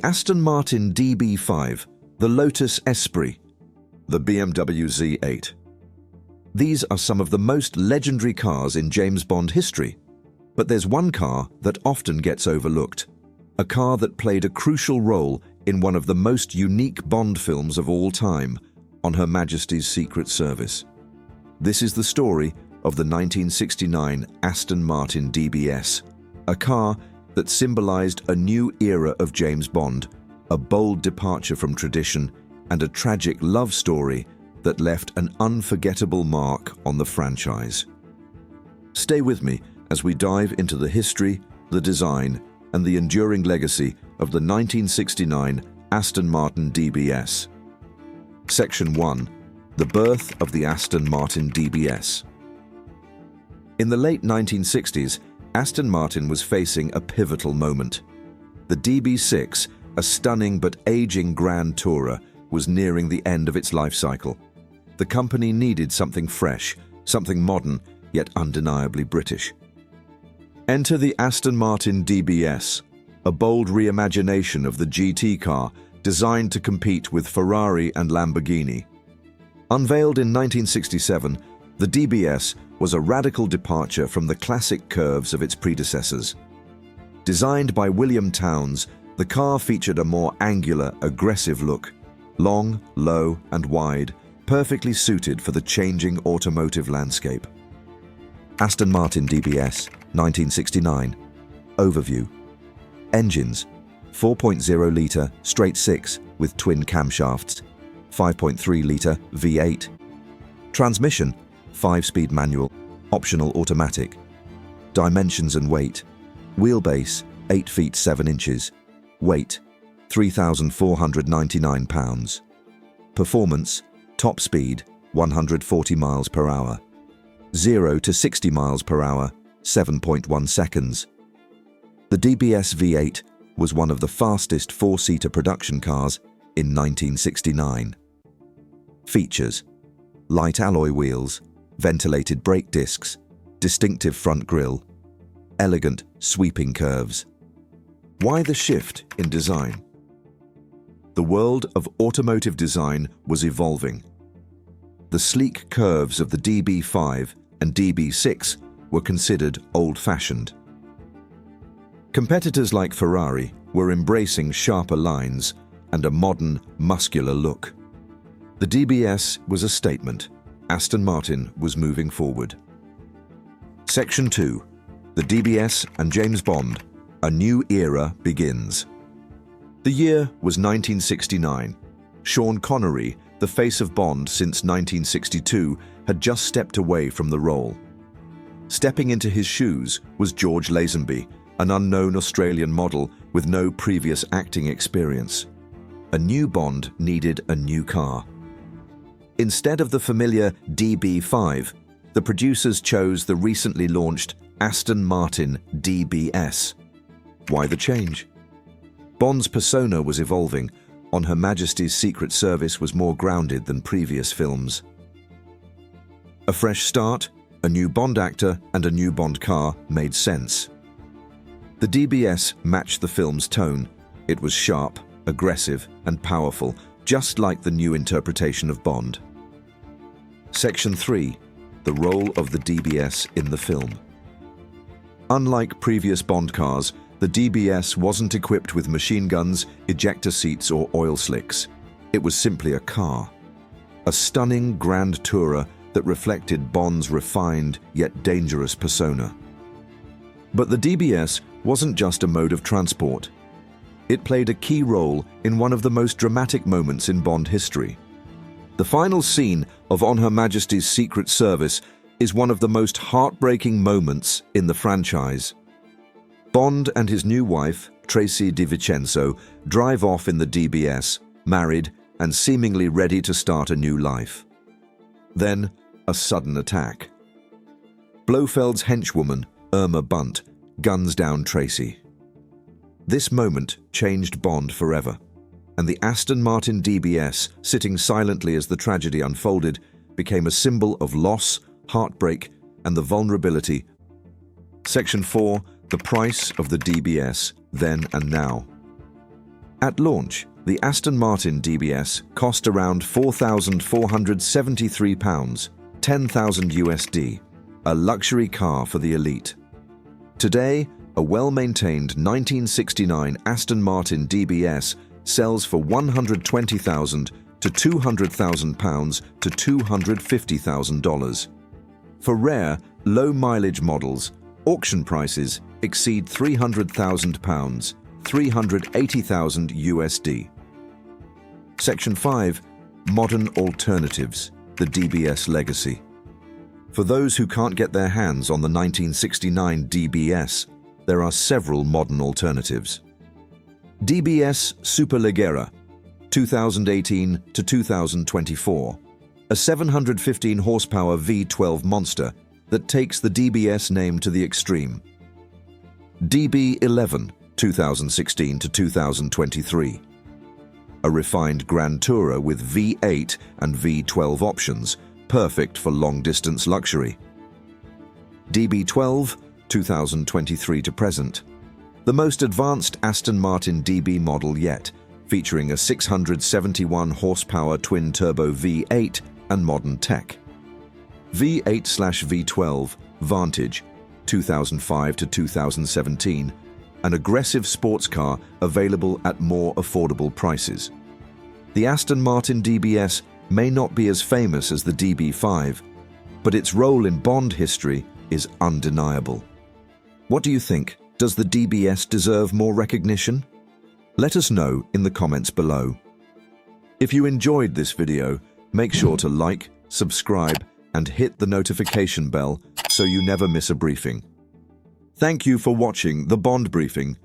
Aston Martin DB5, the Lotus Esprit, the BMW Z8. These are some of the most legendary cars in James Bond history. But there's one car that often gets overlooked. A car that played a crucial role in one of the most unique Bond films of all time, on Her Majesty's Secret Service. This is the story of the 1969 Aston Martin DBS, a car that symbolized a new era of James Bond, a bold departure from tradition, and a tragic love story that left an unforgettable mark on the franchise. Stay with me as we dive into the history, the design, and the enduring legacy of the 1969 Aston Martin DBS. Section 1. The birth of the Aston Martin DBS. In the late 1960s, Aston Martin was facing a pivotal moment. The DB6, a stunning but aging Grand Tourer, was nearing the end of its life cycle. The company needed something fresh, something modern, yet undeniably British. Enter the Aston Martin DBS, a bold reimagination of the GT car designed to compete with Ferrari and Lamborghini. Unveiled in 1967, the DBS was a radical departure from the classic curves of its predecessors. Designed by William Townes, the car featured a more angular, aggressive look, long, low, and wide, perfectly suited for the changing automotive landscape. Aston Martin DBS, 1969. Overview. Engines: 4.0-litre straight-six with twin camshafts, 5.3-litre V8. Transmission: 5-speed manual, optional automatic. Dimensions and weight: wheelbase 8 feet 7 inches, weight 3,499 pounds. Performance: top speed 140 miles per hour, 0 to 60 miles per hour 7.1 seconds. The DBS V8 was one of the fastest four-seater production cars in 1969. Features: light alloy wheels, ventilated brake discs, distinctive front grille, elegant sweeping curves. Why the shift in design? The world of automotive design was evolving. The sleek curves of the DB5 and DB6 were considered old-fashioned. Competitors like Ferrari were embracing sharper lines and a modern, muscular look. The DBS was a statement. Aston Martin was moving forward. Section 2. The DBS and James Bond. A new era begins. The year was 1969. Sean Connery, the face of Bond since 1962, had just stepped away from the role. Stepping into his shoes was George Lazenby, an unknown Australian model with no previous acting experience. A new Bond needed a new car. Instead of the familiar DB5, the producers chose the recently launched Aston Martin DBS. Why the change? Bond's persona was evolving. On Her Majesty's Secret Service was more grounded than previous films. A fresh start, a new Bond actor, and a new Bond car made sense. The DBS matched the film's tone. It was sharp, aggressive, and powerful, just like the new interpretation of Bond. Section 3. The role of the DBS in the film. Unlike previous Bond cars, the DBS wasn't equipped with machine guns, ejector seats, or oil slicks. It was simply a car. A stunning Grand Tourer that reflected Bond's refined yet dangerous persona. But the DBS wasn't just a mode of transport. It played a key role in one of the most dramatic moments in Bond history. The final scene of On Her Majesty's Secret Service is one of the most heartbreaking moments in the franchise. Bond and his new wife, Tracy DiVincenzo, drive off in the DBS, married and seemingly ready to start a new life. Then, a sudden attack. Blofeld's henchwoman, Irma Bunt, guns down Tracy. This moment changed Bond forever, and the Aston Martin DBS, sitting silently as the tragedy unfolded, became a symbol of loss, heartbreak, and the vulnerability. Section 4. The price of the DBS, then and now. At launch, the Aston Martin DBS cost around £4,473, 10,000 USD, a luxury car for the elite. Today, a well-maintained 1969 Aston Martin DBS sells for £120,000 to £200,000 to $250,000. For rare, low-mileage models, auction prices exceed £300,000, 380,000 USD. Section 5. Modern Alternatives, the DBS Legacy. For those who can't get their hands on the 1969 DBS, there are several modern alternatives. DBS Superleggera, 2018 to 2024, a 715 horsepower V12 monster that takes the DBS name to the extreme. DB11, 2016 to 2023, a refined Grand Tourer with V8 and V12 options, perfect for long-distance luxury. DB12, 2023 to present, the most advanced Aston Martin DB model yet, featuring a 671 horsepower twin-turbo V8 and modern tech. V8/V12 Vantage, 2005 to 2017, an aggressive sports car available at more affordable prices. The Aston Martin DBS may not be as famous as the DB5, but its role in Bond history is undeniable. What do you think? Does the DBS deserve more recognition? Let us know in the comments below. If you enjoyed this video, make sure to like, subscribe, and hit the notification bell so you never miss a briefing. Thank you for watching the Bond Briefing.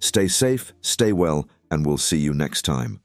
Stay safe, stay well, and we'll see you next time.